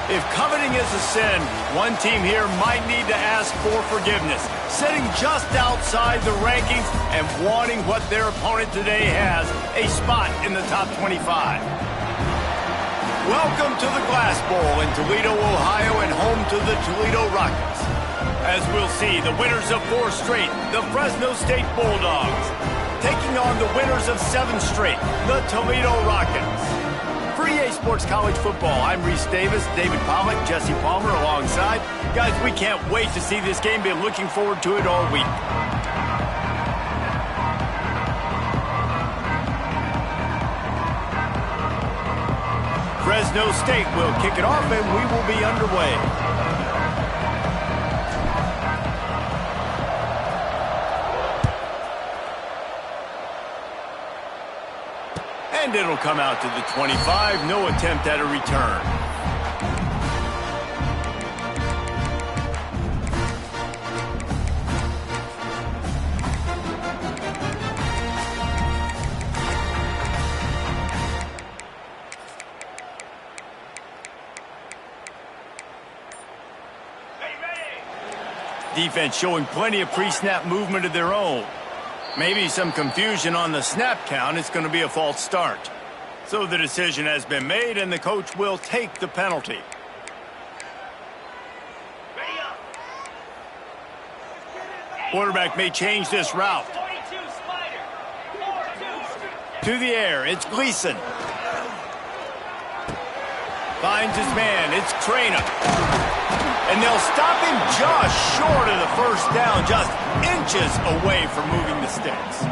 If coveting is a sin, one team here might need to ask for forgiveness, sitting just outside the rankings and wanting what their opponent today has, a spot in the top 25. Welcome to the Glass Bowl in Toledo, Ohio, and home to the Toledo Rockets. As we'll see, the winners of 4 straight, the Fresno State Bulldogs, taking on the winners of 7 straight, the Toledo Rockets. For EA Sports College Football, I'm Reese Davis, David Pollack, Jesse Palmer alongside. Guys, we can't wait to see this game. Been looking forward to it all week. Fresno State will kick it off, and we will be underway. And it'll come out to the 25. No attempt at a return. Defense showing plenty of pre-snap movement of their own. Maybe some confusion on the snap count. It's going to be a false start. So the decision has been made, and the coach will take the penalty. Quarterback may change this route. To the air, it's Gleason. Finds his man, it's Traina. And they'll stop him just short of the first down, just inches away from moving the sticks.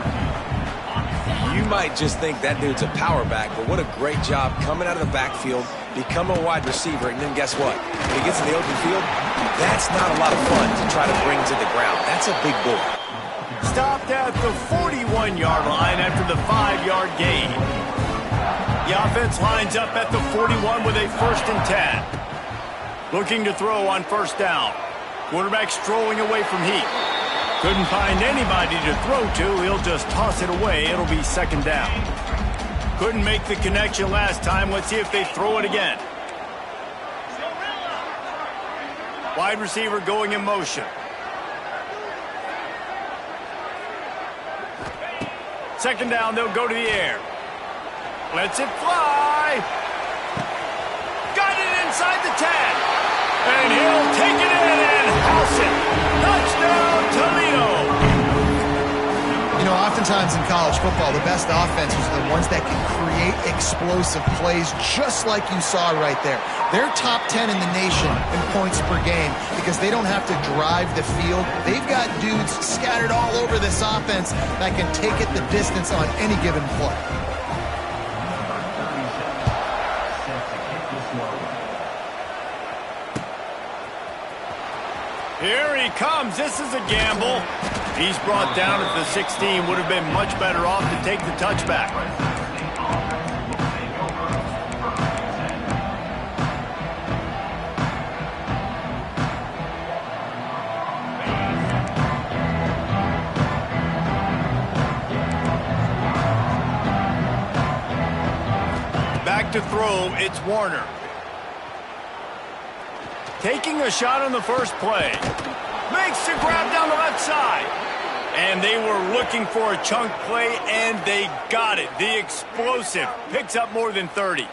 You might just think that dude's a power back, but what a great job coming out of the backfield, become a wide receiver, and then guess what? When he gets in the open field, that's not a lot of fun to try to bring to the ground. That's a big boy. Stopped at the 41-yard line after the 5-yard gain. The offense lines up at the 41 with a 1st and 10. Looking to throw on first down. Quarterback strolling away from heat. Couldn't find anybody to throw to. He'll just toss it away. It'll be 2nd down. Couldn't make the connection last time. Let's see if they throw it again. Wide receiver going in motion. Second down, they'll go to the air. Lets it fly. Got it inside the 10. And he'll take it in and house it. Touchdown, Toledo. You know, oftentimes in college football, the best offenses are the ones that can create explosive plays just like you saw right there. They're top 10 in the nation in points per game because they don't have to drive the field. They've got dudes scattered all over this offense that can take it the distance on any given play. Here he comes. This is a gamble. He's brought down at the 16. Would have been much better off to take the touchback. Back to throw, it's Warner. Taking a shot on the first play. Makes the grab down the left side. And they were looking for a chunk play, and they got it. The explosive picks up more than 30.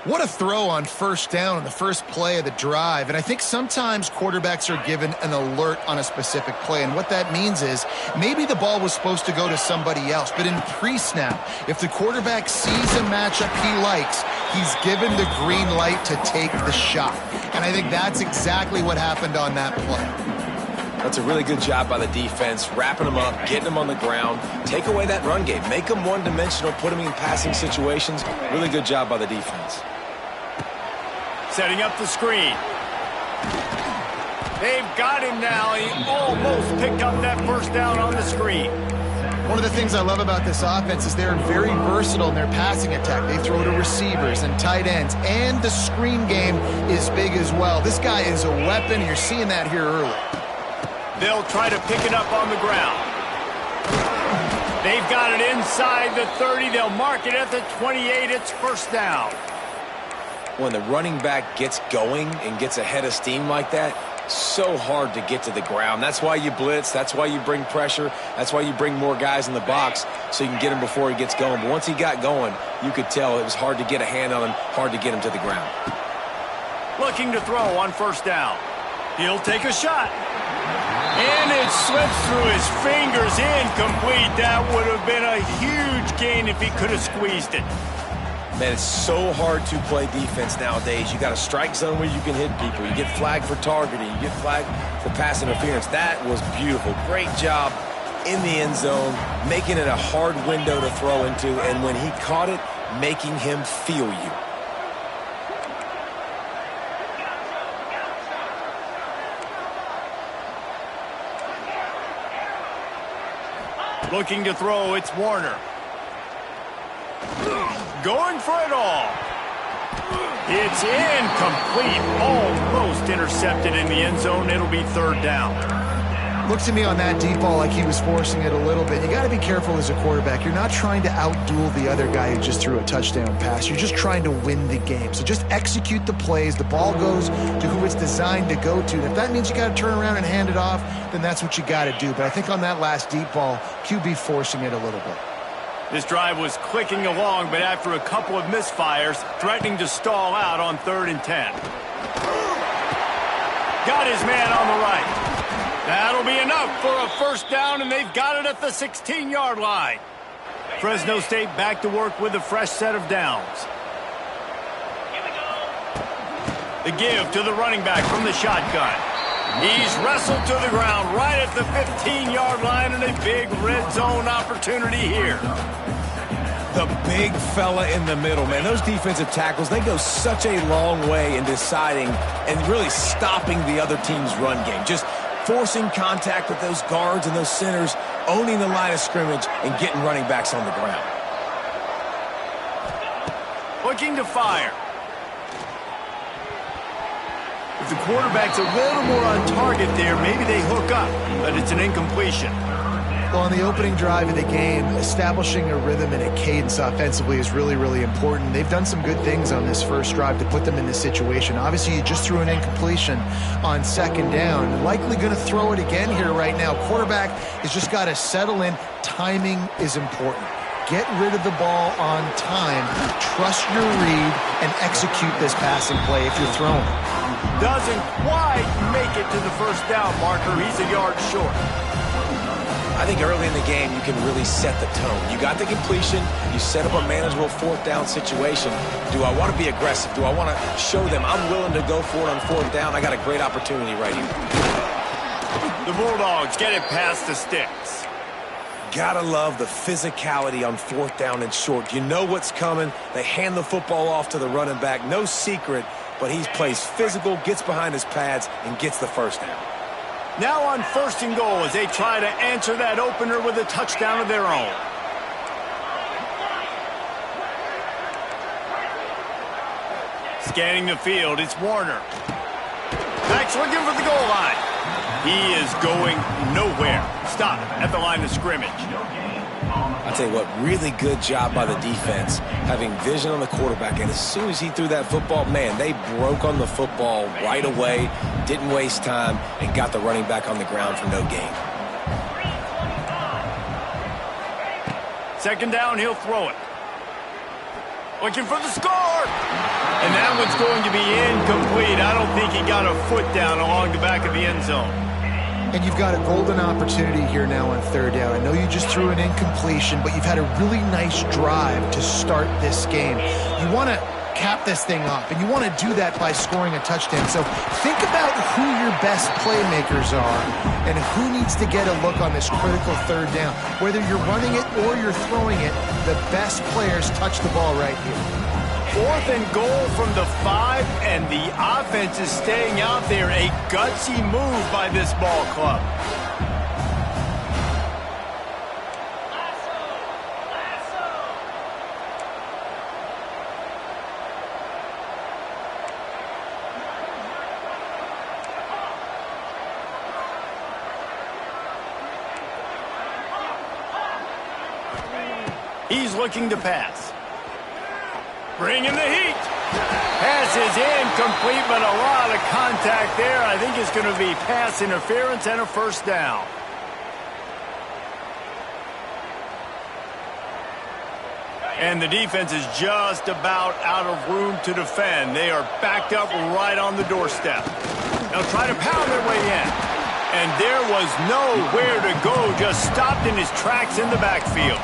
What a throw on first down on the first play of the drive. And I think sometimes quarterbacks are given an alert on a specific play. And what that means is maybe the ball was supposed to go to somebody else. But in pre-snap, if the quarterback sees a matchup he likes, he's given the green light to take the shot. And I think that's exactly what happened on that play. That's a really good job by the defense, wrapping them up, getting them on the ground, take away that run game, make them one-dimensional, put them in passing situations. Really good job by the defense. Setting up the screen. They've got him now. He almost picked up that first down on the screen. One of the things I love about this offense is they're very versatile in their passing attack. They throw to receivers and tight ends, and the screen game is big as well. This guy is a weapon. You're seeing that here early. They'll try to pick it up on the ground. They've got it inside the 30. They'll mark it at the 28. It's first down. When the running back gets going and gets ahead of steam like that, so hard to get to the ground. That's why you blitz. That's why you bring pressure. That's why you bring more guys in the box so you can get him before he gets going. But once he got going, you could tell it was hard to get a hand on him, hard to get him to the ground. Looking to throw on first down. He'll take a shot. And it slips through his fingers, incomplete. That would have been a huge gain if he could have squeezed it. Man, it's so hard to play defense nowadays. You got a strike zone where you can hit people. You get flagged for targeting. You get flagged for pass interference. That was beautiful. Great job in the end zone, making it a hard window to throw into, and when he caught it, making him feel you. Looking to throw, it's Warner. Going for it all. It's incomplete. Almost intercepted in the end zone. It'll be third down. Looks to me on that deep ball like he was forcing it a little bit. You got to be careful as a quarterback. You're not trying to outduel the other guy who just threw a touchdown pass. You're just trying to win the game. So just execute the plays. The ball goes to who it's designed to go to. And if that means you got to turn around and hand it off, then that's what you got to do. But I think on that last deep ball, QB forcing it a little bit. This drive was clicking along, but after a couple of misfires, threatening to stall out on 3rd and 10. Got his man on the right. That'll be enough for a first down, and they've got it at the 16-yard line. Fresno State back to work with a fresh set of downs. The give to the running back from the shotgun. He's wrestled to the ground right at the 15-yard line, and a big red zone opportunity here. The big fella in the middle, man. Those defensive tackles, they go such a long way in deciding and really stopping the other team's run game. Just forcing contact with those guards and those centers, owning the line of scrimmage, and getting running backs on the ground. Looking to fire. If the quarterback's a little more on target there, maybe they hook up, but it's an incompletion. Well, on the opening drive of the game, establishing a rhythm and a cadence offensively is really, really important. They've done some good things on this first drive to put them in this situation. Obviously, you just threw an incompletion on second down. Likely going to throw it again here right now. Quarterback has just got to settle in. Timing is important. Get rid of the ball on time. Trust your read and execute this passing play if you're throwing it. Doesn't quite make it to the first down marker. He's a yard short. I think early in the game, you can really set the tone. You got the completion. You set up a manageable fourth down situation. Do I want to be aggressive? Do I want to show them I'm willing to go for it on fourth down? I got a great opportunity right here. The Bulldogs get it past the sticks. Gotta love the physicality on fourth down and short. You know what's coming. They hand the football off to the running back. No secret, but he plays physical, gets behind his pads, and gets the first down. Now on 1st and goal as they try to answer that opener with a touchdown of their own. Scanning the field, it's Warner. Back's looking for the goal line. He is going nowhere. Stop at the line of scrimmage. I'll tell you what, really good job by the defense, having vision on the quarterback. And as soon as he threw that football, man, they broke on the football right away, didn't waste time, and got the running back on the ground for no gain. Second down, he'll throw it. Looking for the score. And that one's going to be incomplete. I don't think he got a foot down along the back of the end zone. And you've got a golden opportunity here now on third down. I know you just threw an incompletion, but you've had a really nice drive to start this game. You want to cap this thing off, and you want to do that by scoring a touchdown. So think about who your best playmakers are and who needs to get a look on this critical third down. Whether you're running it or you're throwing it, the best players touch the ball right here. 4th and goal from the 5, and the offense is staying out there. A gutsy move by this ball club. He's looking to pass. Bringing the heat. Pass is incomplete, but a lot of contact there. I think it's going to be pass interference and a first down. And the defense is just about out of room to defend. They are backed up right on the doorstep. They'll try to pound their way in. And there was nowhere to go, just stopped in his tracks in the backfield.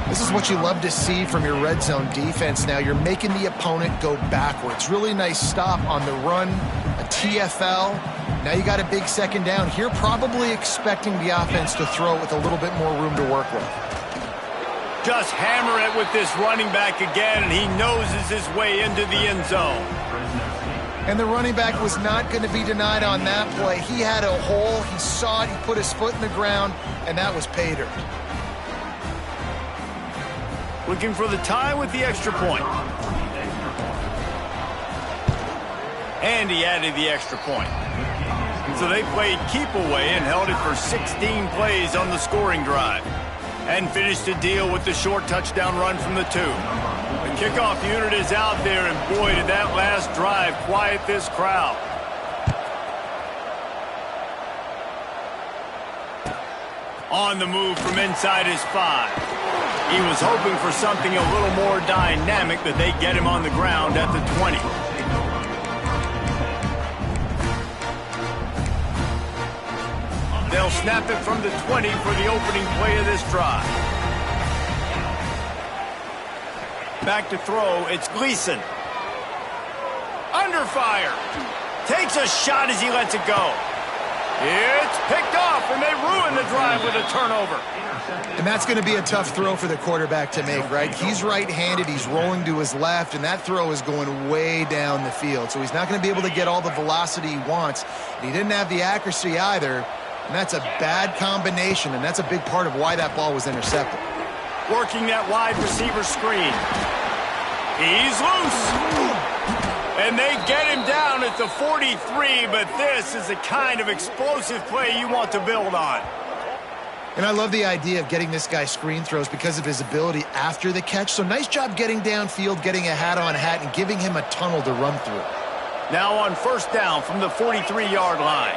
This is what you love to see from your red zone defense now. You're making the opponent go backwards. Really nice stop on the run, a TFL. Now you got a big second down. Here probably expecting the offense to throw it with a little bit more room to work with. Just hammer it with this running back again, and he noses his way into the end zone. And the running back was not going to be denied on that play. He had a hole, he saw it, he put his foot in the ground, and that was pay dirt. Looking for the tie with the extra point. And he added the extra point. So they played keep away and held it for 16 plays on the scoring drive. And finished the deal with the short touchdown run from the 2. The kickoff unit is out there, and boy, did that last drive quiet this crowd. On the move from inside his 5. He was hoping for something a little more dynamic, but they get him on the ground at the 20. They'll snap it from the 20 for the opening play of this drive. Back to throw, it's Gleason. Under fire. Takes a shot as he lets it go. It's picked off, and they ruin the drive with a turnover. And that's going to be a tough throw for the quarterback to make, right? He's right-handed, he's rolling to his left, and that throw is going way down the field. So he's not going to be able to get all the velocity he wants. And he didn't have the accuracy either. And that's a bad combination, and that's a big part of why that ball was intercepted. Working that wide receiver screen. He's loose. And they get him down at the 43, but this is the kind of explosive play you want to build on. And I love the idea of getting this guy screen throws because of his ability after the catch. So nice job getting downfield, getting a hat-on-hat, and giving him a tunnel to run through. Now on first down from the 43-yard line.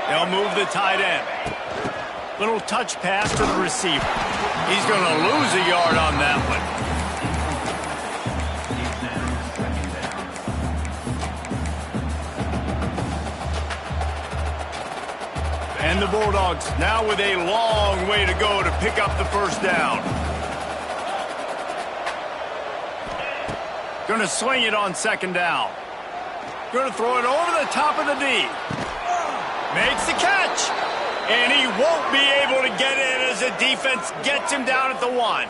They'll move the tight end. Little touch pass to the receiver. He's going to lose a yard on that one. And the Bulldogs now with a long way to go to pick up the first down. Going to swing it on second down. Going to throw it over the top of the D. Makes the catch, and he won't be able to get in as the defense gets him down at the 1.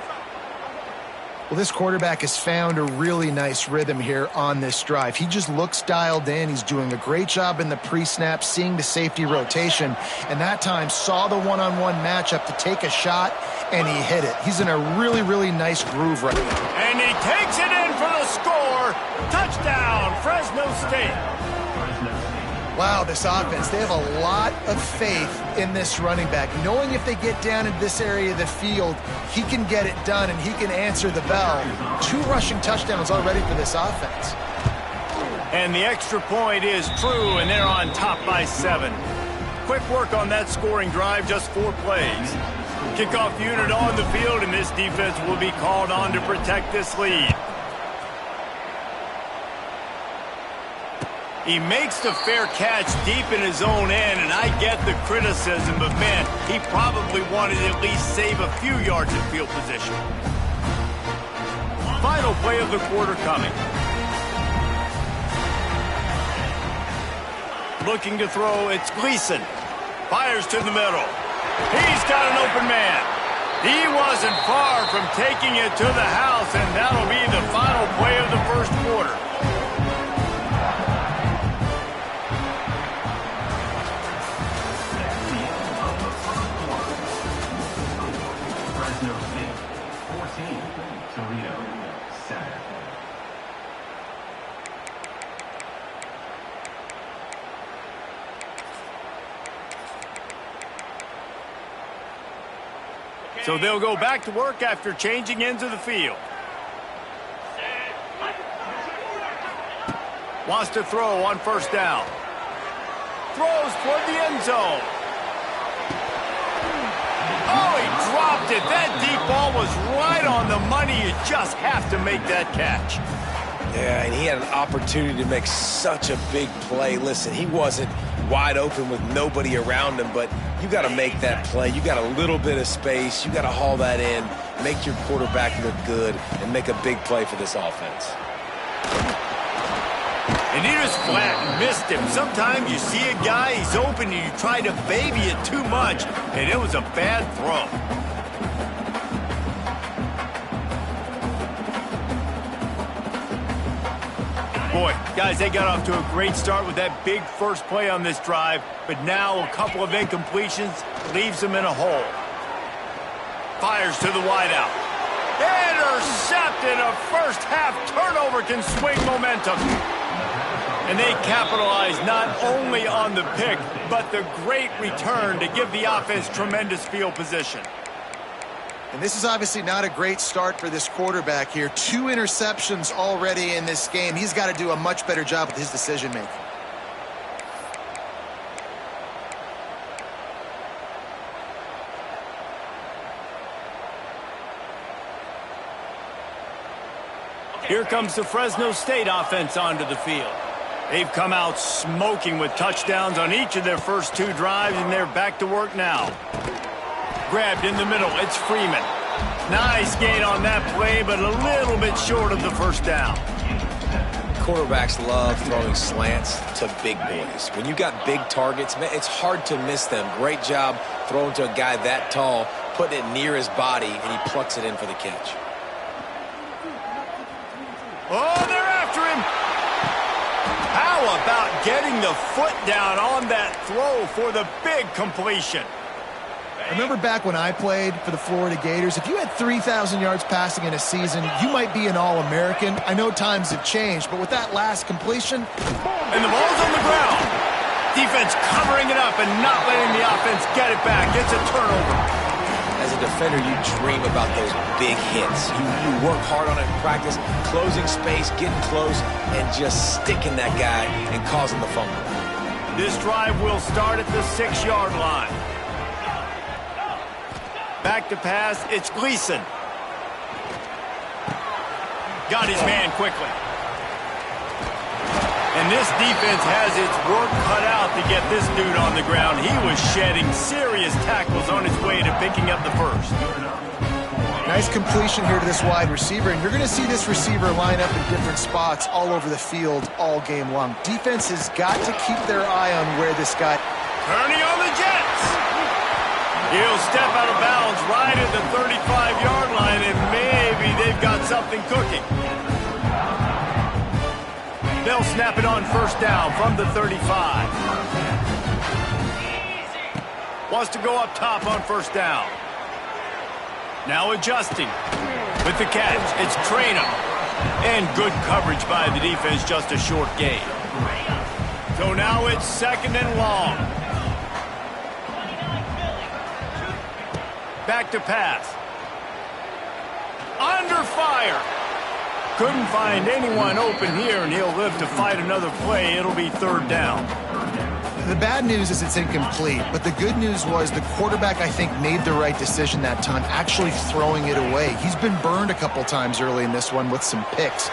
Well, this quarterback has found a really nice rhythm here on this drive. He just looks dialed in. He's doing a great job in the pre-snap, seeing the safety rotation, and that time saw the one-on-one matchup to take a shot, and he hit it. He's in a really, really nice groove right now. And he takes it in for the score. Touchdown, Fresno State. Wow, this offense, they have a lot of faith in this running back. Knowing if they get down in this area of the field, he can get it done and he can answer the bell. 2 rushing touchdowns already for this offense. And the extra point is true, and they're on top by 7. Quick work on that scoring drive, just 4 plays. Kickoff unit on the field, and this defense will be called on to protect this lead. He makes the fair catch deep in his own end, and I get the criticism, but man, he probably wanted to at least save a few yards in field position. Final play of the quarter coming. Looking to throw, it's Gleason. Fires to the middle. He's got an open man. He wasn't far from taking it to the house, and that'll be the final play of the first quarter. So they'll go back to work after changing into the field. Wants to throw on first down. Throws toward the end zone. Oh, he dropped it. That deep ball was right on the money. You just have to make that catch. Yeah, and he had an opportunity to make such a big play. Listen, he wasn't wide open with nobody around him, but you got to make that play. You got a little bit of space. You got to haul that in, make your quarterback look good, and make a big play for this offense. And he just flat and missed him. Sometimes you see a guy, he's open, and you try to baby it too much, and it was a bad throw. Boy, guys, they got off to a great start with that big first play on this drive, but now a couple of incompletions leaves them in a hole. Fires to the wideout. Intercepted. A first-half turnover can swing momentum. And they capitalize not only on the pick, but the great return to give the offense tremendous field position. And this is obviously not a great start for this quarterback here. 2 interceptions already in this game. He's got to do a much better job with his decision-making. Here comes the Fresno State offense onto the field. They've come out smoking with touchdowns on each of their first 2 drives, and they're back to work now. Grabbed in the middle, it's Freeman. Nice gain on that play, but a little bit short of the first down. Quarterbacks love throwing slants to big boys. When you got big targets, man, it's hard to miss them. Great job throwing to a guy that tall, putting it near his body, and he plucks it in for the catch. Oh, they're after him. How about getting the foot down on that throw for the big completion? I remember back when I played for the Florida Gators, if you had 3,000 yards passing in a season, you might be an All-American. I know times have changed, but with that last completion... And the ball's on the ground. Defense covering it up and not letting the offense get it back. It's a turnover. As a defender, you dream about those big hits. You work hard on it in practice, closing space, getting close, and just sticking that guy and causing the fumble. This drive will start at the 6-yard line. Back to pass, it's Gleason. Got his man quickly. And this defense has its work cut out to get this dude on the ground. He was shedding serious tackles on his way to picking up the first. Nice completion here to this wide receiver, and you're going to see this receiver line up in different spots all over the field all game long. Defense has got to keep their eye on where this guy... Turning on the Jets. He'll step out of bounds right at the 35-yard line, and maybe they've got something cooking. They'll snap it on first down from the 35. Wants to go up top on first down. Now adjusting. With the catch, it's Traynor. And good coverage by the defense, just a short gain. So now it's 2nd and long. Back to pass. Under fire. Couldn't find anyone open here, and he'll live to fight another play. It'll be 3rd down. The bad news is it's incomplete, but the good news was the quarterback, I think, made the right decision that time, actually throwing it away. He's been burned a couple times early in this one with some picks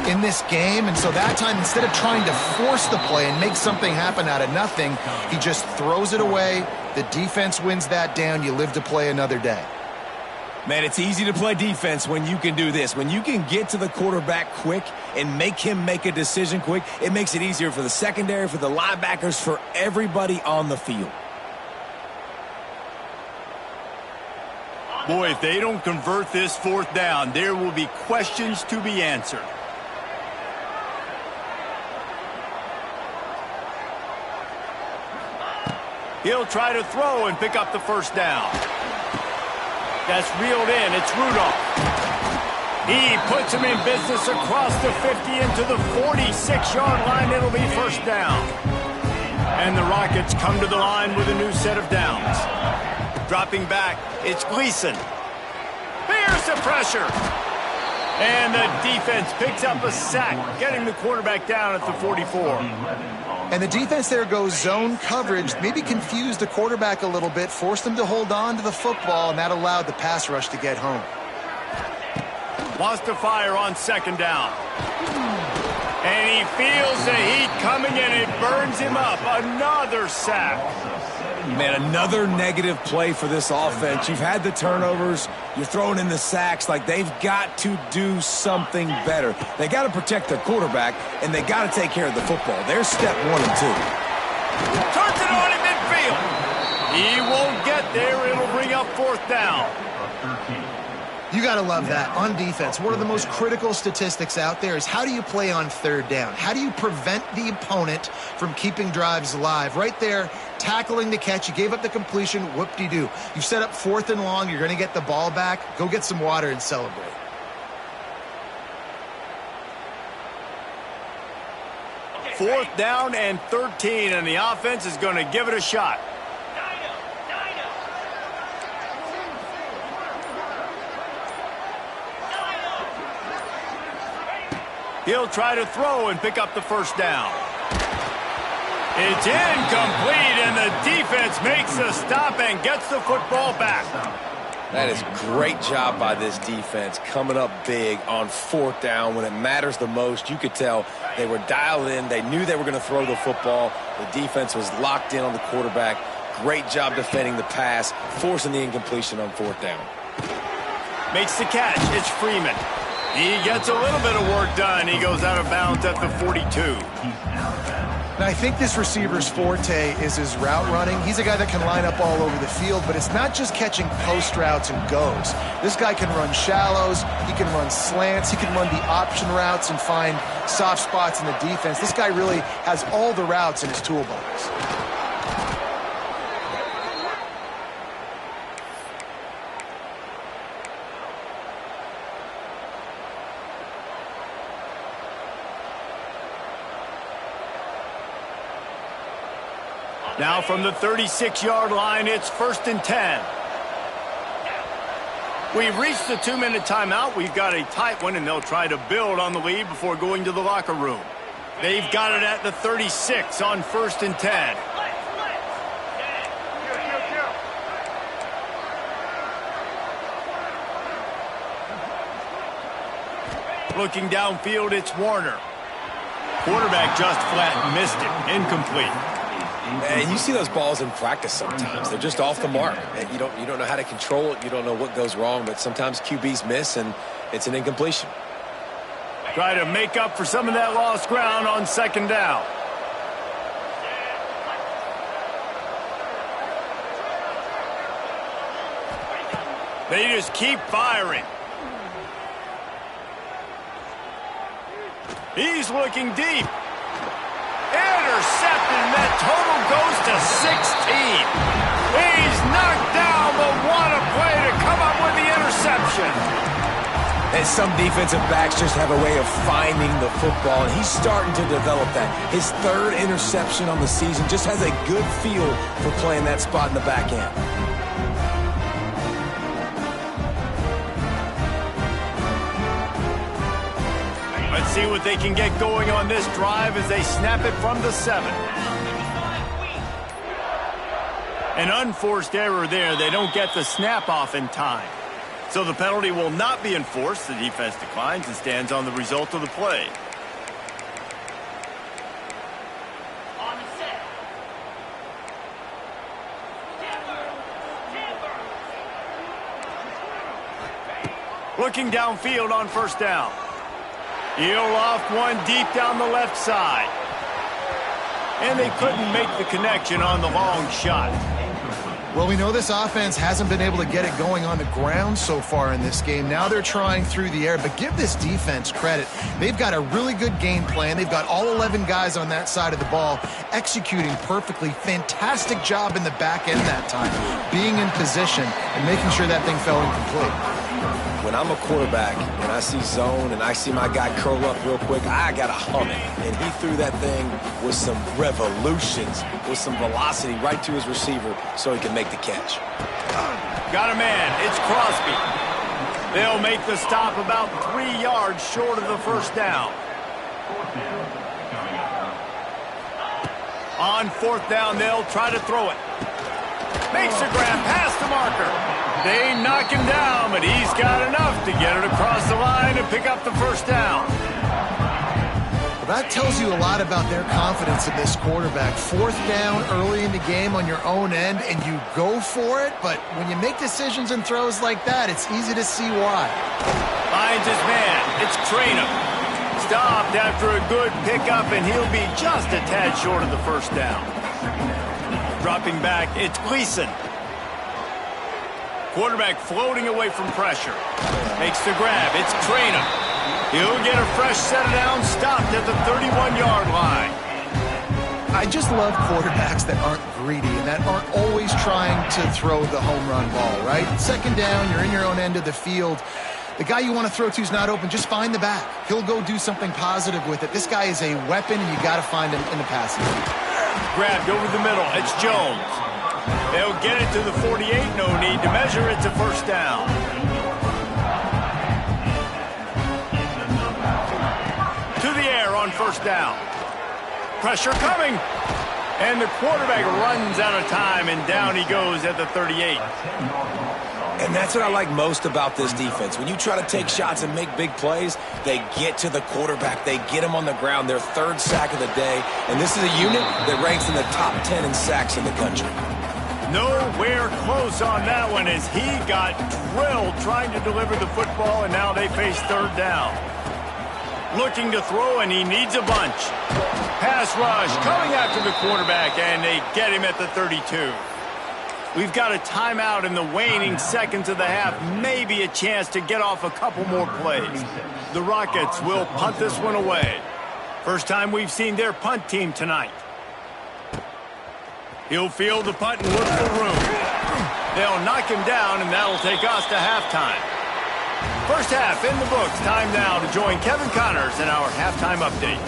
in this game, and so that time, instead of trying to force the play and make something happen out of nothing, he just throws it away. The defense wins that down. You live to play another day. Man, it's easy to play defense when you can do this. When you can get to the quarterback quick and make him make a decision quick, it makes it easier for the secondary, for the linebackers, for everybody on the field. Boy, if they don't convert this 4th down, there will be questions to be answered. He'll try to throw and pick up the first down. That's reeled in. It's Rudolph. He puts him in business across the 50 into the 46-yard line. It'll be first down. And the Rockets come to the line with a new set of downs. Dropping back, it's Gleason. Here's the pressure. And the defense picks up a sack, getting the quarterback down at the 44. And the defense there goes zone coverage, maybe confused the quarterback a little bit, forced him to hold on to the football, and that allowed the pass rush to get home. Wants to fire on second down. And he feels the heat coming, and it burns him up. Another sack. Man, another negative play for this offense. You've had the turnovers. You're throwing in the sacks. Like, they've got to do something better. They got to protect their quarterback, and they got to take care of the football. There's step 1 and 2. Turns it on in midfield. He won't get there. It'll bring up fourth down. You got to love that. On defense, one of the most critical statistics out there is how do you play on third down? How do you prevent the opponent from keeping drives alive? Right there, tackling the catch. You gave up the completion. Whoop-de-doo. You've set up 4th and long. You're going to get the ball back. Go get some water and celebrate. Fourth down and 13, and the offense is going to give it a shot. He'll try to throw and pick up the first down. It's incomplete, and the defense makes a stop and gets the football back. That is great job by this defense, coming up big on 4th down when it matters the most. You could tell they were dialed in. They knew they were going to throw the football. The defense was locked in on the quarterback. Great job defending the pass, forcing the incompletion on 4th down. Makes the catch. It's Freeman. He gets a little bit of work done. He goes out of bounds at the 42. Now, I think this receiver's forte is his route running. He's a guy that can line up all over the field, but it's not just catching post routes and goes. This guy can run shallows. He can run slants. He can run the option routes and find soft spots in the defense. This guy really has all the routes in his toolbox. Now from the 36-yard line, it's 1st and 10. We've reached the 2-minute timeout. We've got a tight one, and they'll try to build on the lead before going to the locker room. They've got it at the 36 on 1st and 10. Looking downfield, it's Warner. Quarterback just flat missed it. Incomplete. And you see those balls in practice sometimes. They're just off the mark. And you don't know how to control it. You don't know what goes wrong, but sometimes QBs miss, and it's an incompletion. Try to make up for some of that lost ground on 2nd down. They just keep firing. He's looking deep. Intercepted, and that total goes to 16. He's knocked down, but what a play to come up with the interception. And some defensive backs just have a way of finding the football, and he's starting to develop that. His 3rd interception on the season, just has a good feel for playing that spot in the back end. Let's see what they can get going on this drive as they snap it from the 7. An unforced error there. They don't get the snap off in time. So the penalty will not be enforced. The defense declines and stands on the result of the play. Looking downfield on 1st down. He'll loft one deep down the left side. And they couldn't make the connection on the long shot. Well, we know this offense hasn't been able to get it going on the ground so far in this game. Now they're trying through the air, but give this defense credit. They've got a really good game plan. They've got all 11 guys on that side of the ball executing perfectly. Fantastic job in the back end that time, being in position and making sure that thing fell incomplete. When I'm a quarterback and I see zone and I see my guy curl up real quick, I got to hum it. And he threw that thing with some revolutions, with some velocity right to his receiver so he can make the catch. Got a man. It's Crosby. They'll make the stop about 3 yards short of the first down. On fourth down, they'll try to throw it. Makes a grab past the marker. They knock him down, but he's got enough to get it across the line and pick up the first down. Well, that tells you a lot about their confidence in this quarterback. Fourth down early in the game on your own end, and you go for it, but when you make decisions and throws like that, it's easy to see why. Finds his man. It's Traynham. Stopped after a good pickup, and he'll be just a tad short of the first down. Dropping back, it's Gleason. Quarterback floating away from pressure. Makes the grab. It's Traynham. He'll get a fresh set down, stopped at the 31-yard line. I just love quarterbacks that aren't greedy and that aren't always trying to throw the home run ball, right? Second down, you're in your own end of the field. The guy you want to throw to is not open. Just find the back. He'll go do something positive with it. This guy is a weapon, and you got to find him in the passing game. Grabbed over the middle. It's Jones. They'll get it to the 48. No need to measure. It's a first down. To the air on first down. Pressure coming. And the quarterback runs out of time, and down he goes at the 38. And that's what I like most about this defense. When you try to take shots and make big plays, they get to the quarterback. They get him on the ground. Their third sack of the day. And this is a unit that ranks in the top 10 in sacks in the country. Nowhere close on that one as he got drilled trying to deliver the football, and now they face third down. Looking to throw, and he needs a bunch. Pass rush coming after the quarterback, and they get him at the 32. We've got a timeout in the waning seconds of the half. Maybe a chance to get off a couple more plays. The Rockets will punt this one away. First time we've seen their punt team tonight. He'll field the punt and look for room. They'll knock him down, and that'll take us to halftime. First half in the books. Time now to join Kevin Connors in our halftime update.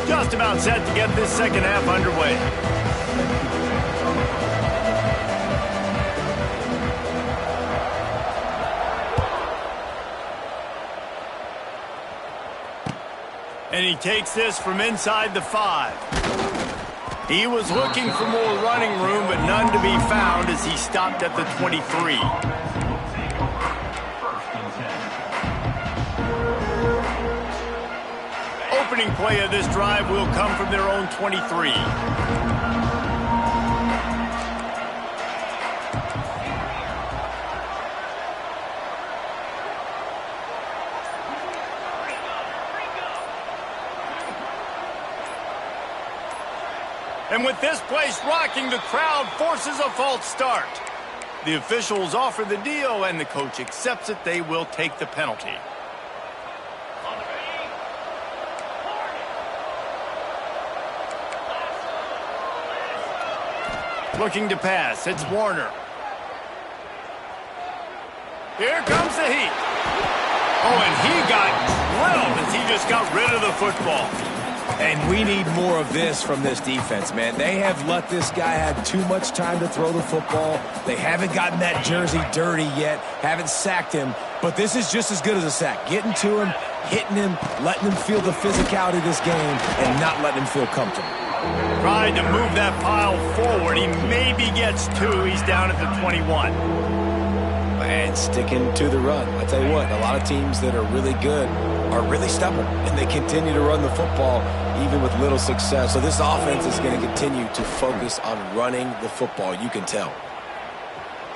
Just about set to get this second half underway. And he takes this from inside the 5. He was looking for more running room, but none to be found as he stopped at the 23. Opening play of this drive will come from their own 23. And with this place rocking, the crowd forces a false start. The officials offer the deal, and the coach accepts it. They will take the penalty. Looking to pass. It's Warner. Here comes the heat. Oh, and he got drilled as he just got rid of the football. And we need more of this from this defense, man. They have let this guy have too much time to throw the football. They haven't gotten that jersey dirty yet, haven't sacked him. But this is just as good as a sack. Getting to him, hitting him, letting him feel the physicality of this game, and not letting him feel comfortable. Tried to move that pile forward. He maybe gets 2. He's down at the 21. And sticking to the run. I tell you what, a lot of teams that are really good are really stubborn, and they continue to run the football even with little success. So this offense is going to continue to focus on running the football. You can tell.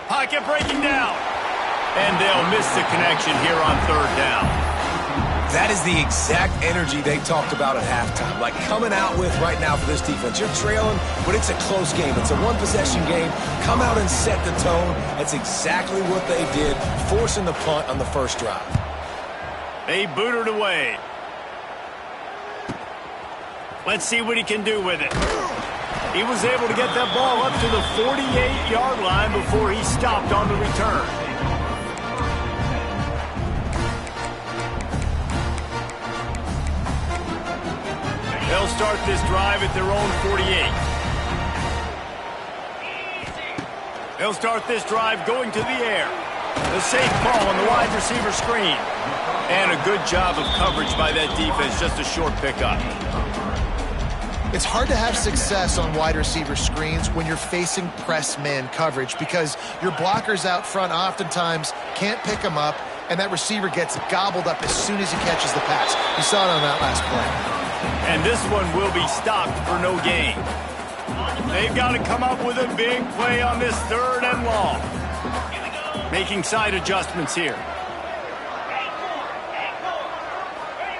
Pocket breaking down. And they'll miss the connection here on third down. That is the exact energy they talked about at halftime. Like coming out with right now for this defense. You're trailing, but it's a close game. It's a one-possession game. Come out and set the tone. That's exactly what they did, forcing the punt on the first drive. They booted away. Let's see what he can do with it. He was able to get that ball up to the 48-yard line before he stopped on the return. They'll start this drive at their own 48. They'll start this drive going to the air. The safe ball on the wide receiver screen. And a good job of coverage by that defense, just a short pickup. It's hard to have success on wide receiver screens when you're facing press man coverage because your blockers out front oftentimes can't pick them up, and that receiver gets gobbled up as soon as he catches the pass. You saw it on that last play. And this one will be stopped for no gain. They've got to come up with a big play on this 3rd and long. Making side adjustments here.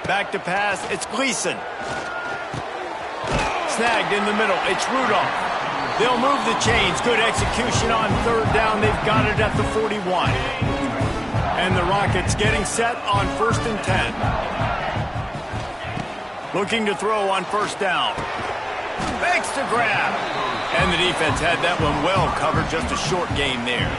Back to pass, it's Gleason. Snagged in the middle, it's Rudolph. They'll move the chains. Good execution on 3rd down. They've got it at the 41. And the Rockets getting set on 1st and 10. Looking to throw on 1st down. Fakes to grab. And the defense had that one well covered. Just a short gain there.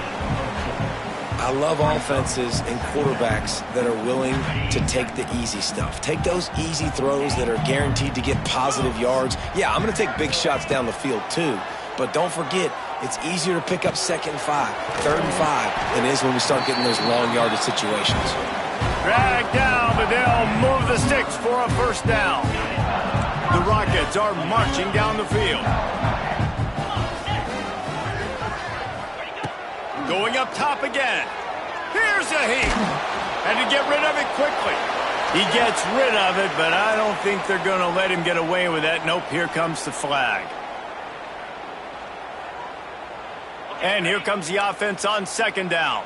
I love offenses and quarterbacks that are willing to take the easy stuff. Take those easy throws that are guaranteed to get positive yards. Yeah, I'm going to take big shots down the field too. But don't forget, it's easier to pick up 2nd and 5, 3rd and 5 than it is when we start getting those long yardage situations. Drag down, but they'll move the sticks for a 1st down. The Rockets are marching down the field. Going up top again. Here's a heap. And to get rid of it quickly. He gets rid of it, but I don't think they're going to let him get away with that. Nope, here comes the flag. And here comes the offense on 2nd down.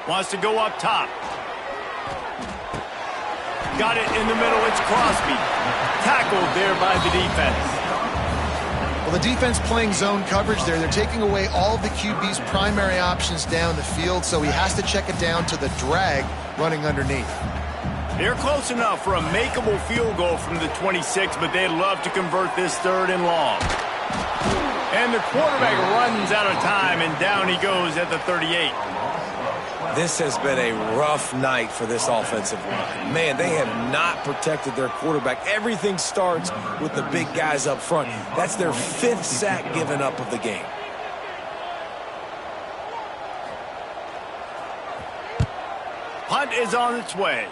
Wants to go up top. Got it in the middle. It's Crosby. Tackled there by the defense. Well, the defense playing zone coverage there. They're taking away all of the QB's primary options down the field, so he has to check it down to the drag running underneath. They're close enough for a makeable field goal from the 26, but they'd love to convert this 3rd and long. And the quarterback runs out of time, and down he goes at the 38. This has been a rough night for this offensive line. Man, they have not protected their quarterback. Everything starts with the big guys up front. That's their 5th sack given up of the game. Punt is on its way.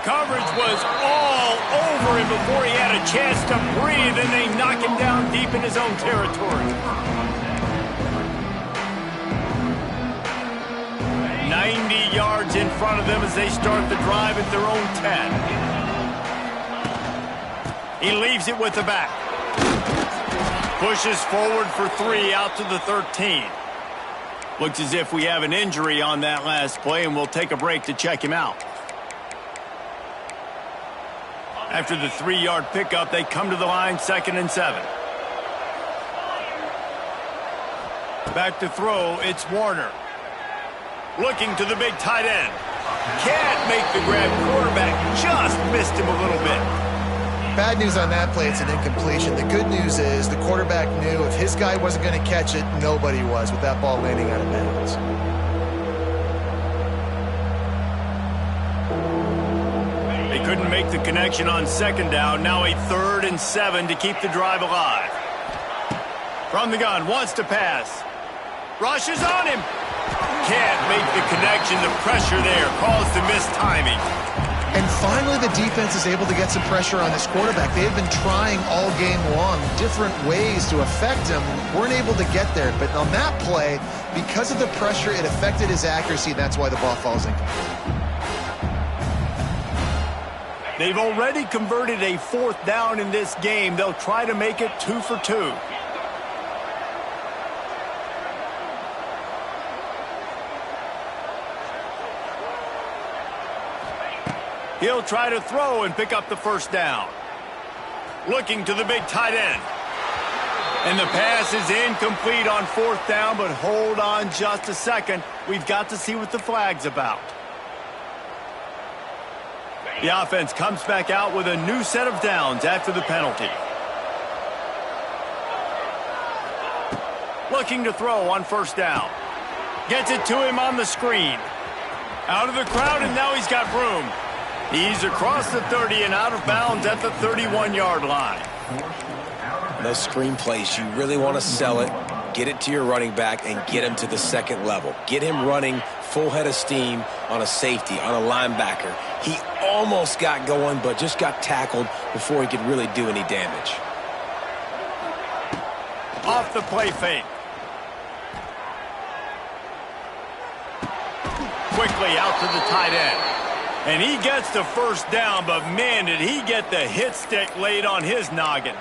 Coverage was all over him before he had a chance to breathe, and they knock him down deep in his own territory. 90 yards in front of them as they start the drive at their own 10. He leaves it with the back. Pushes forward for 3 out to the 13. Looks as if we have an injury on that last play, and we'll take a break to check him out. After the 3-yard pickup, they come to the line, 2nd and 7. Back to throw, it's Warner. Looking to the big tight end. Can't make the grab. Quarterback just missed him a little bit. Bad news on that play, it's an incompletion. The good news is the quarterback knew if his guy wasn't going to catch it, nobody was with that ball landing out of bounds. They couldn't make the connection on 2nd down. Now a 3rd and 7 to keep the drive alive. From the gun, wants to pass. Rushes on him. Can't make the connection. The pressure there caused the missed timing. And finally, the defense is able to get some pressure on this quarterback. They have been trying all game long different ways to affect him. Weren't able to get there. But on that play, because of the pressure, it affected his accuracy. That's why the ball falls incomplete. They've already converted a 4th down in this game. They'll try to make it 2 for 2. He'll try to throw and pick up the 1st down. Looking to the big tight end. And the pass is incomplete on 4th down, but hold on just a second. We've got to see what the flag's about. The offense comes back out with a new set of downs after the penalty. Looking to throw on 1st down. Gets it to him on the screen. Out of the crowd, and now he's got room. He's across the 30 and out of bounds at the 31-yard line. Those screen plays, you really want to sell it, get it to your running back, and get him to the second level. Get him running full head of steam on a safety, on a linebacker. He almost got going, but just got tackled before he could really do any damage. Off the play fake. Quickly out to the tight end. And he gets the first down, but man, did he get the hit stick laid on his noggin.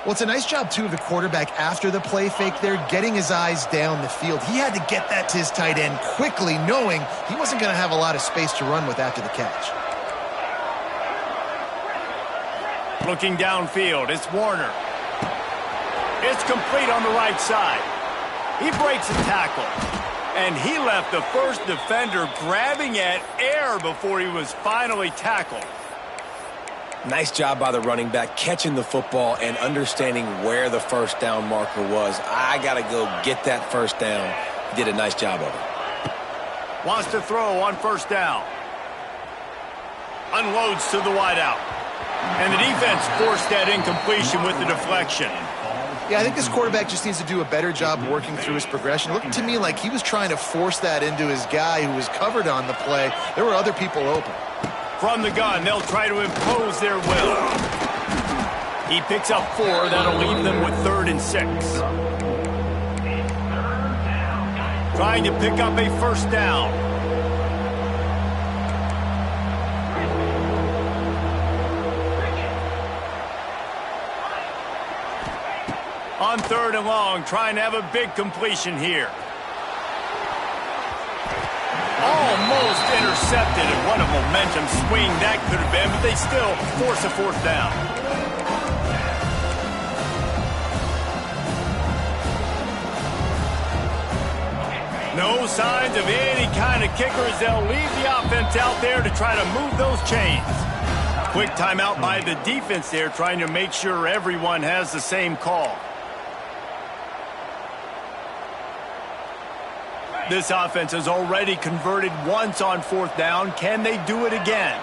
Well, it's a nice job, too, of the quarterback after the play fake there, getting his eyes down the field. He had to get that to his tight end quickly, knowing he wasn't going to have a lot of space to run with after the catch. Looking downfield, it's Warner. It's complete on the right side. He breaks a tackle. And he left the first defender grabbing at air before he was finally tackled. Nice job by the running back, catching the football and understanding where the first down marker was. I got to go get that first down. He did a nice job of it. Wants to throw on first down. Unloads to the wideout. And the defense forced that incompletion with the deflection. Yeah, I think this quarterback just needs to do a better job working through his progression. It looked to me like he was trying to force that into his guy who was covered on the play. There were other people open. From the gun, they'll try to impose their will. He picks up 4. That'll leave them with 3rd and 6. Trying to pick up a first down. On 3rd and long, trying to have a big completion here. Almost intercepted, and what a momentum swing that could have been, but they still force a 4th down. No signs of any kind of kickers. They'll leave the offense out there to try to move those chains. Quick timeout by the defense there, trying to make sure everyone has the same call. This offense has already converted once on 4th down. Can they do it again?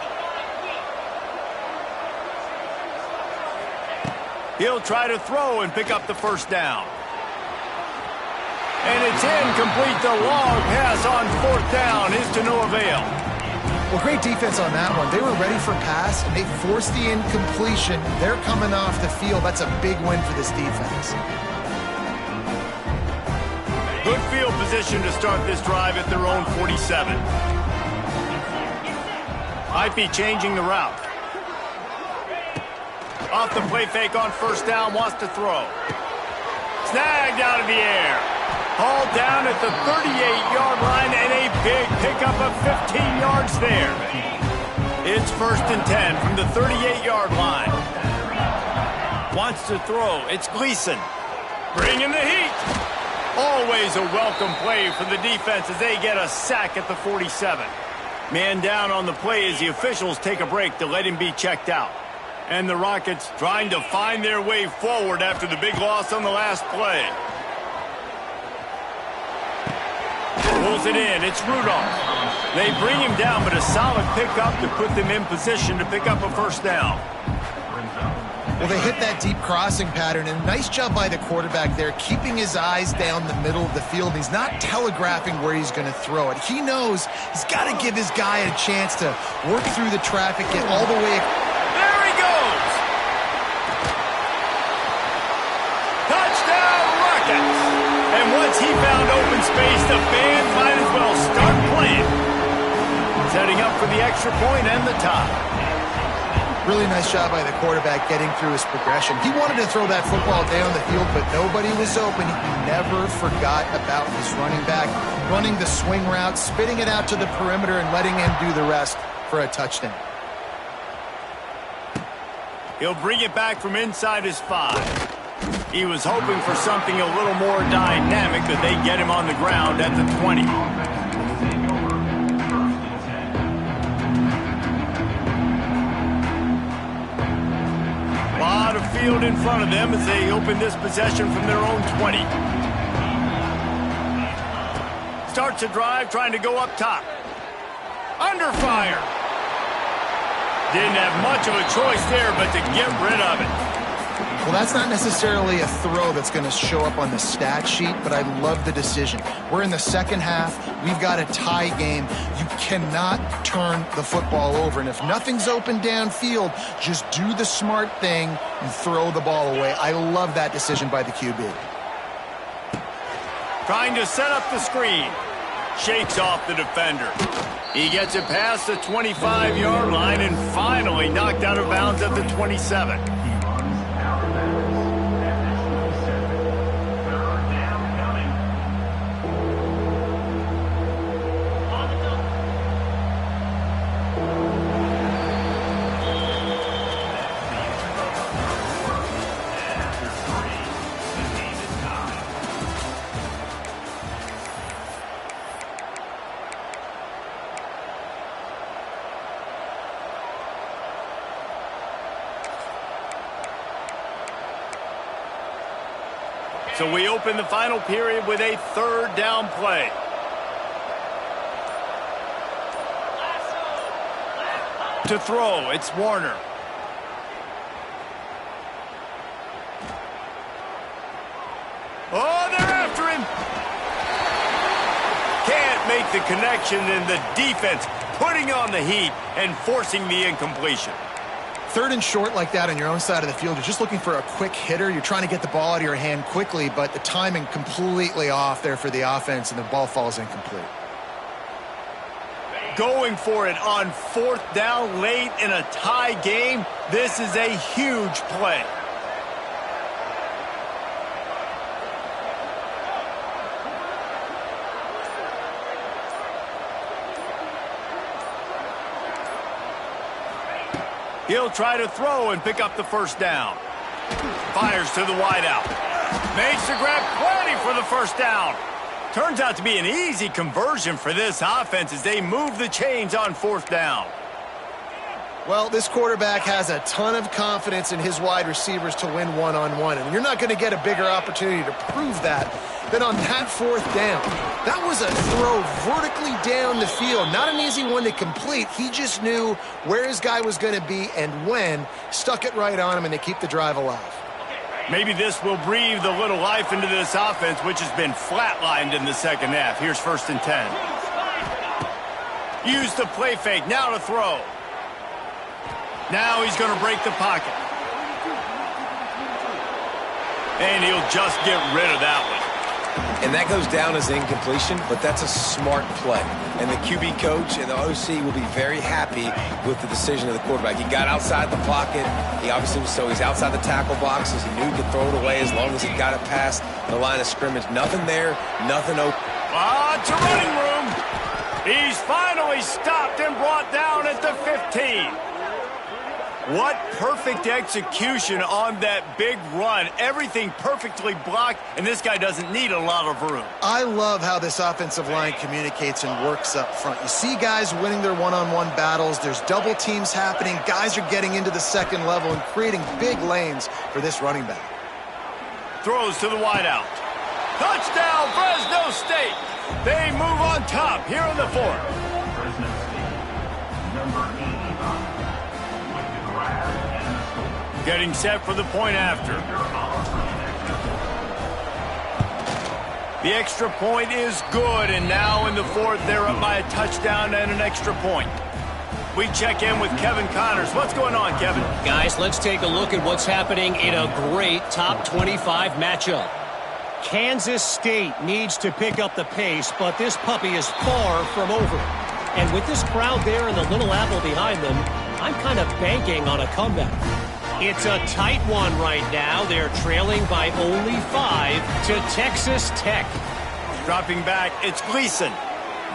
He'll try to throw and pick up the first down. And it's incomplete. The long pass on 4th down is to no avail. Well, great defense on that one. They were ready for pass, and they forced the incompletion. They're coming off the field. That's a big win for this defense. Good field position to start this drive at their own 47. Might be changing the route. Off the play fake on first down, wants to throw. Snagged out of the air. Hauled down at the 38-yard line, and a big pickup of 15 yards there. It's 1st and 10 from the 38-yard line. Wants to throw. It's Gleason. Bringing the heat. Always a welcome play for the defense as they get a sack at the 47. Man down on the play as the officials take a break to let him be checked out. And the Rockets trying to find their way forward after the big loss on the last play. Pulls it in. It's Rudolph. They bring him down, but a solid pickup to put them in position to pick up a first down. Well, they hit that deep crossing pattern, and nice job by the quarterback there, keeping his eyes down the middle of the field. He's not telegraphing where he's going to throw it. He knows he's got to give his guy a chance to work through the traffic, get all the way. There he goes! Touchdown, Rockets! And once he found open space, the band might as well start playing. Setting up for the extra point and the tie. Really nice job by the quarterback getting through his progression. He wanted to throw that football down the field, but nobody was open. He never forgot about his running back, running the swing route, spitting it out to the perimeter, and letting him do the rest for a touchdown. He'll bring it back from inside his 5. He was hoping for something a little more dynamic, but they get him on the ground at the 20. A lot of field in front of them as they open this possession from their own 20. starts a drive trying to go up top. Under fire. Didn't have much of a choice there but to get rid of it. Well, that's not necessarily a throw that's going to show up on the stat sheet, but I love the decision. We're in the second half. We've got a tie game. You cannot turn the football over. And if nothing's open downfield, just do the smart thing and throw the ball away. I love that decision by the QB. Trying to set up the screen. Shakes off the defender. He gets it past the 25-yard line and finally knocked out of bounds at the 27. So we open the final period with a third down play. To throw, it's Warner. Oh, they're after him. Can't make the connection, and the defense putting on the heat and forcing the incompletion. Third and short like that on your own side of the field, you're just looking for a quick hitter. You're trying to get the ball out of your hand quickly, but the timing completely off there for the offense, and the ball falls incomplete. Going for it on fourth down late in a tie game. This is a huge play. He'll try to throw and pick up the first down. Fires to the wideout. Makes the grab, plenty for the first down. Turns out to be an easy conversion for this offense as they move the chains on fourth down. Well, this quarterback has a ton of confidence in his wide receivers to win one-on-one, and you're not going to get a bigger opportunity to prove that than on that fourth down. That was a throw vertically down the field. Not an easy one to complete. He just knew where his guy was going to be and when, stuck it right on him, and they keep the drive alive. Maybe this will breathe a little life into this offense, which has been flatlined in the second half. Here's 1st and 10. Use the play fake, now to throw. Now he's going to break the pocket. And he'll just get rid of that one. And that goes down as incompletion, but that's a smart play. And the QB coach and the OC will be very happy with the decision of the quarterback. He got outside the pocket. He obviously was, so he's outside the tackle boxes. He knew he could throw it away as long as he got it past the line of scrimmage. Nothing there, nothing open. To running room. He's finally stopped and brought down at the 15. What perfect execution on that big run. Everything perfectly blocked, and this guy doesn't need a lot of room. I love how this offensive line communicates and works up front. You see guys winning their one-on-one battles. There's double teams happening. Guys are getting into the second level and creating big lanes for this running back. Throws to the wideout. Touchdown, Fresno State. They move on top here in the fourth. Getting set for the point after. The extra point is good, and now in the fourth, they're up by a touchdown and an extra point. We check in with Kevin Connors. What's going on, Kevin? Guys, let's take a look at what's happening in a great top 25 matchup. Kansas State needs to pick up the pace, but this puppy is far from over. And with this crowd there and the Little Apple behind them, I'm kind of banking on a comeback. It's a tight one right now. They're trailing by only 5 to Texas Tech. Dropping back, it's Gleason.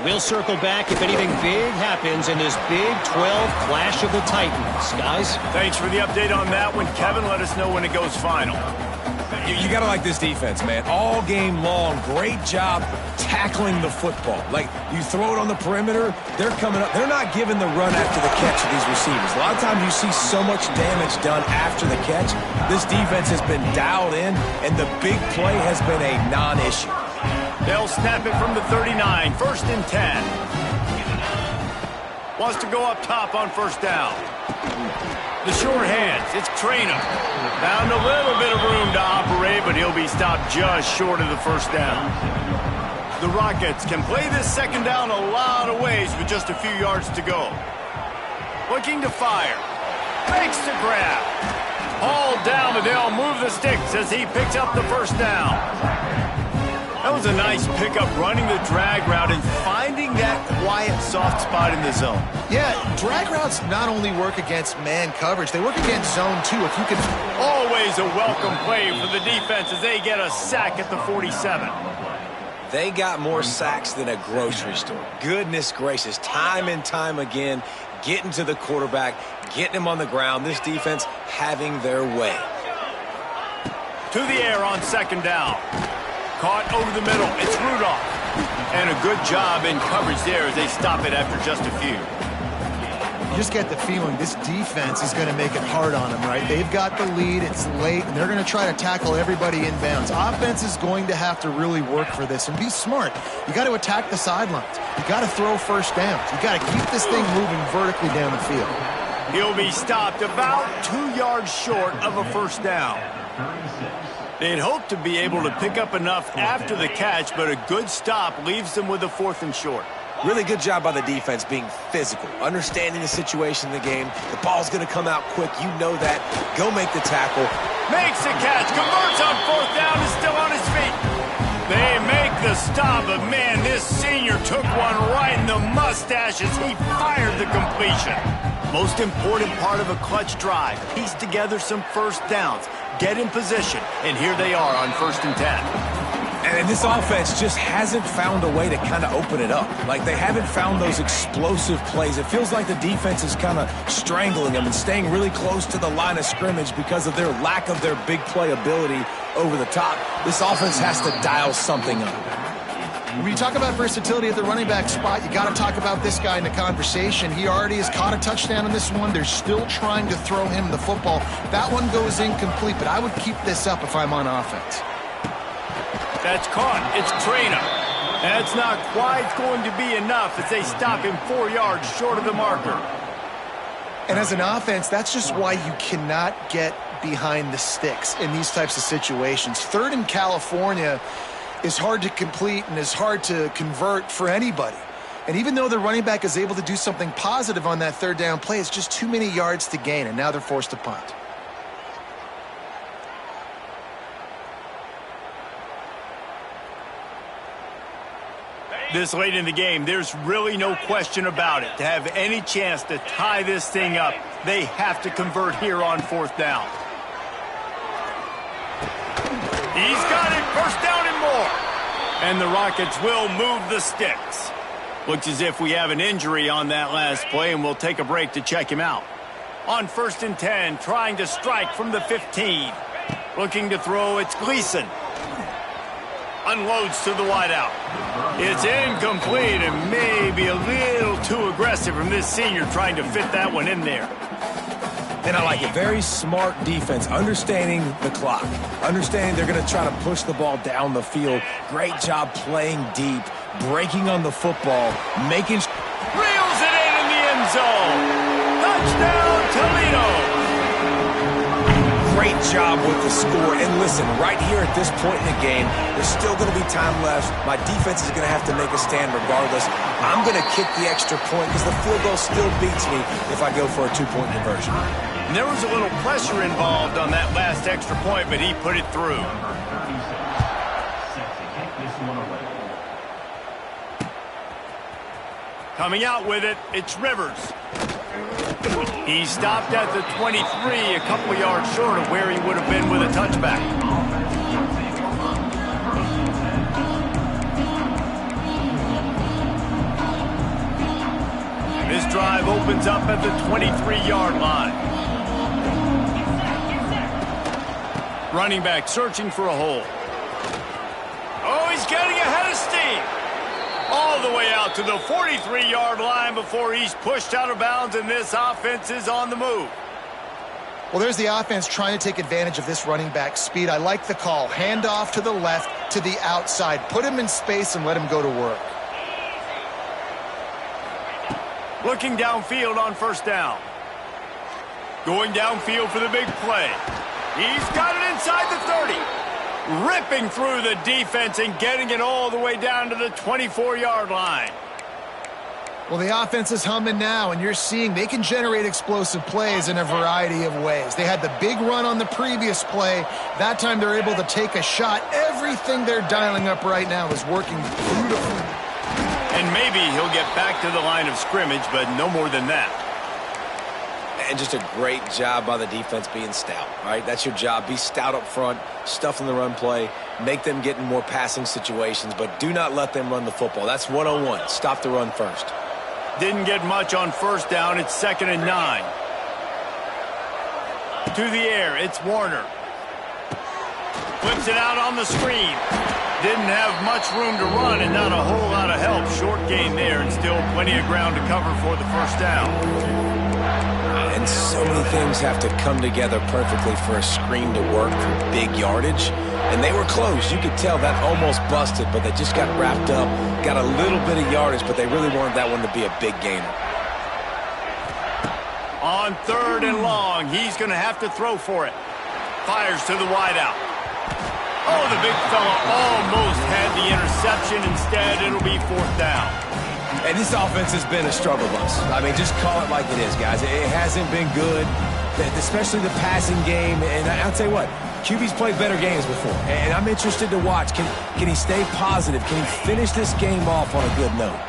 We'll circle back if anything big happens in this Big 12 Clash of the Titans. Guys? Thanks for the update on that one, Kevin. Let us know when it goes final. You got to like this defense, man. All game long, great job tackling the football. Like, you throw it on the perimeter, they're coming up. They're not giving the run after the catch to these receivers. A lot of times you see so much damage done after the catch. This defense has been dialed in, and the big play has been a non-issue. They'll snap it from the 39, 1st and 10. Wants to go up top on 1st down. The short hands, it's Traynor. Found a little bit of room to operate, but he'll be stopped just short of the 1st down. The Rockets can play this 2nd down a lot of ways with just a few yards to go. Looking to fire. Makes the grab. Hauled down, but they'll move the sticks as he picks up the 1st down. That was a nice pickup, running the drag route and finding that quiet, soft spot in the zone. Yeah, drag routes not only work against man coverage, they work against zone too. If you can... Always a welcome play for the defense as they get a sack at the 47. They got more sacks than a grocery store. Goodness gracious, time and time again, getting to the quarterback, getting him on the ground. This defense having their way. To the air on 2nd down. Caught over the middle. It's Rudolph. And a good job in coverage there as they stop it after just a few. You just get the feeling this defense is going to make it hard on them, right? They've got the lead. It's late, and they're going to try to tackle everybody inbounds. Offense is going to have to really work for this and be smart. You got to attack the sidelines. You got to throw 1st downs. You got to keep this thing moving vertically down the field. He'll be stopped about 2 yards short of a 1st down. They'd hope to be able to pick up enough after the catch, but a good stop leaves them with a 4th and short. Really good job by the defense being physical, understanding the situation in the game. The ball's going to come out quick. You know that. Go make the tackle. Makes the catch. Converts on 4th down. Is still on his feet. They make the stop, but man, this senior took one right in the mustache as he fired the completion. Most important part of a clutch drive. Piece together some 1st downs. Get in position, and here they are on 1st and 10. And this offense just hasn't found a way to kind of open it up. Like, they haven't found those explosive plays. It feels like the defense is kind of strangling them and staying really close to the line of scrimmage because of their lack of their big play ability over the top. This offense has to dial something up. When you talk about versatility at the running back spot, you got to talk about this guy in the conversation. He already has caught a touchdown in this one. They're still trying to throw him the football. That one goes incomplete, but I would keep this up if I'm on offense. That's caught. It's Traynor. That's not quite going to be enough as they stop him 4 yards short of the marker. And as an offense, that's just why you cannot get behind the sticks in these types of situations. 3rd in California is hard to complete and is hard to convert for anybody. And even though the running back is able to do something positive on that 3rd down play, it's just too many yards to gain, and now they're forced to punt. This late in the game, there's really no question about it. To have any chance to tie this thing up, they have to convert here on 4th down. He's got it, 1st down and more. And the Rockets will move the sticks. Looks as if we have an injury on that last play, and we'll take a break to check him out. On 1st and 10, trying to strike from the 15. Looking to throw, it's Gleason. Unloads to the wideout. It's incomplete and maybe a little too aggressive from this senior trying to fit that one in there. And I like it. Very smart defense, understanding the clock, understanding they're going to try to push the ball down the field. Great job playing deep, breaking on the football, making... Reels it in the end zone. Touchdown, Toledo. Great job with the score. And listen, right here at this point in the game, there's still going to be time left. My defense is going to have to make a stand regardless. I'm going to kick the extra point because the field goal still beats me if I go for a 2-point conversion. And there was a little pressure involved on that last extra point, but he put it through. Coming out with it, it's Rivers. He stopped at the 23, a couple of yards short of where he would have been with a touchback. This drive opens up at the 23-yard line. Running back searching for a hole. Oh, he's getting ahead of steam. All the way out to the 43-yard line before he's pushed out of bounds, and this offense is on the move. Well, there's the offense trying to take advantage of this running back speed. I like the call. Handoff to the left, to the outside. Put him in space and let him go to work. Looking downfield on first down. Going downfield for the big play. He's got it inside the 30. Ripping through the defense and getting it all the way down to the 24-yard line. Well, the offense is humming now, and you're seeing they can generate explosive plays in a variety of ways. They had the big run on the previous play. That time they're able to take a shot. Everything they're dialing up right now is working beautifully. And maybe he'll get back to the line of scrimmage, but no more than that. And just a great job by the defense being stout, right? That's your job. Be stout up front, stuff in the run play, make them get in more passing situations, but do not let them run the football. That's 101. Stop the run first. Didn't get much on first down. It's 2nd and 9. To the air, it's Warner. Flips it out on the screen. Didn't have much room to run and not a whole lot of help. Short gain there and still plenty of ground to cover for the first down. And so many things have to come together perfectly for a screen to work for big yardage. And they were close. You could tell that almost busted, but they just got wrapped up, got a little bit of yardage, but they really wanted that one to be a big gainer. On 3rd and long, he's going to have to throw for it. Fires to the wideout. Oh, the big fella almost had the interception. Instead, it'll be 4th down. And this offense has been a struggle bus. I mean, just call it like it is, guys. It hasn't been good, especially the passing game. And I'll tell you what, QB's played better games before. And I'm interested to watch. Can he stay positive? Can he finish this game off on a good note?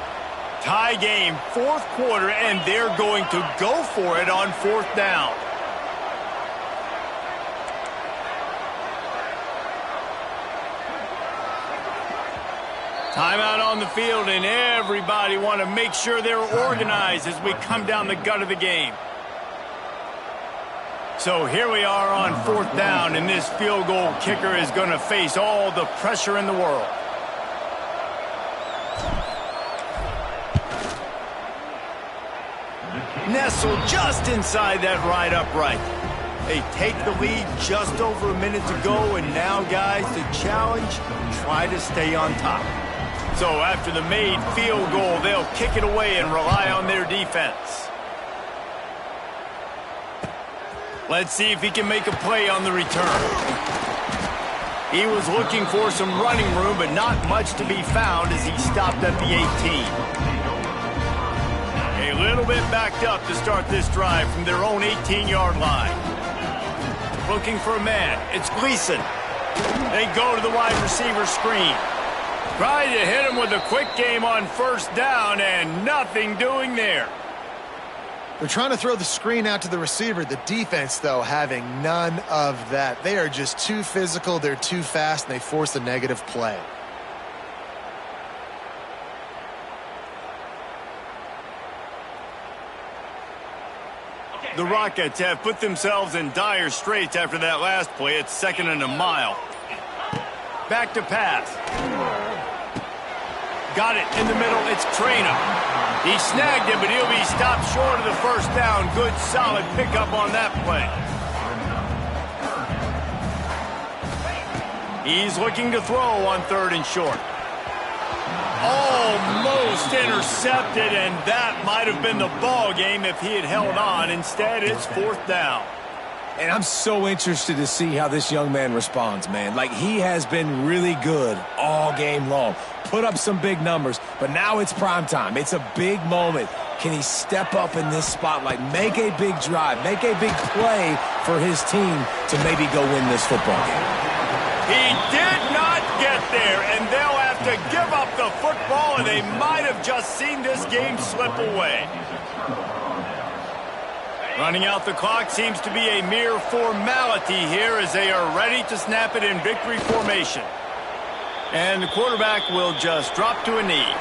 Tie game, 4th quarter, and they're going to go for it on 4th down. Timeout on the field, and everybody want to make sure they're organized as we come down the gut of the game. So here we are on 4th down, and this field goal kicker is going to face all the pressure in the world. Nestled just inside that right upright. They take the lead just over a minute to go, and now, guys, the challenge, try to stay on top. So after the made field goal, they'll kick it away and rely on their defense. Let's see if he can make a play on the return. He was looking for some running room, but not much to be found as he stopped at the 18. A little bit backed up to start this drive from their own 18-yard line. Looking for a man. It's Gleason. They go to the wide receiver screen. Trying to hit him with a quick game on first down, and nothing doing there. They're trying to throw the screen out to the receiver. The defense, though, having none of that. They are just too physical, they're too fast, and they force a negative play. The Rockets have put themselves in dire straits after that last play. It's 2nd and a mile. Back to pass. Got it in the middle. It's Traynor. He snagged him, but he'll be stopped short of the first down. Good, solid pickup on that play. He's looking to throw on 3rd and short. Almost intercepted, and that might have been the ball game if he had held on. Instead, it's 4th down. And I'm so interested to see how this young man responds, man. Like, he has been really good all game long. Put up some big numbers, but now it's prime time. It's a big moment. Can he step up in this spotlight, make a big drive, make a big play for his team to maybe go win this football game? He did not get there, and they'll have to give up the football, and they might have just seen this game slip away. Running out the clock seems to be a mere formality here as they are ready to snap it in victory formation. And the quarterback will just drop to a knee.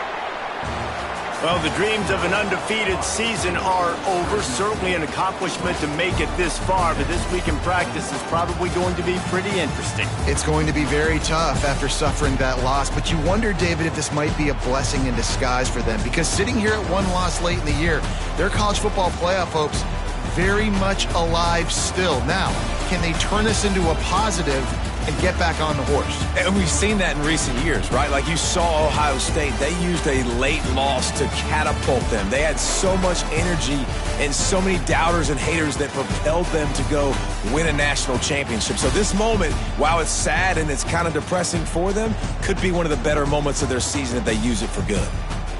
Well, the dreams of an undefeated season are over. Certainly an accomplishment to make it this far, but this week in practice is probably going to be pretty interesting. It's going to be very tough after suffering that loss, but you wonder, David, if this might be a blessing in disguise for them, because sitting here at one loss late in the year, their college football playoff hopes very much alive still. Now, can they turn this into a positive and get back on the horse. And we've seen that in recent years, right? Like you saw Ohio State, they used a late loss to catapult them. They had so much energy and so many doubters and haters that propelled them to go win a national championship. So this moment, while it's sad and it's kind of depressing for them, could be one of the better moments of their season if they use it for good.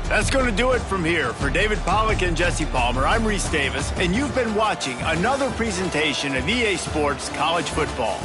That's going to do it from here. For David Pollack and Jesse Palmer, I'm Reese Davis, and you've been watching another presentation of EA Sports College Football.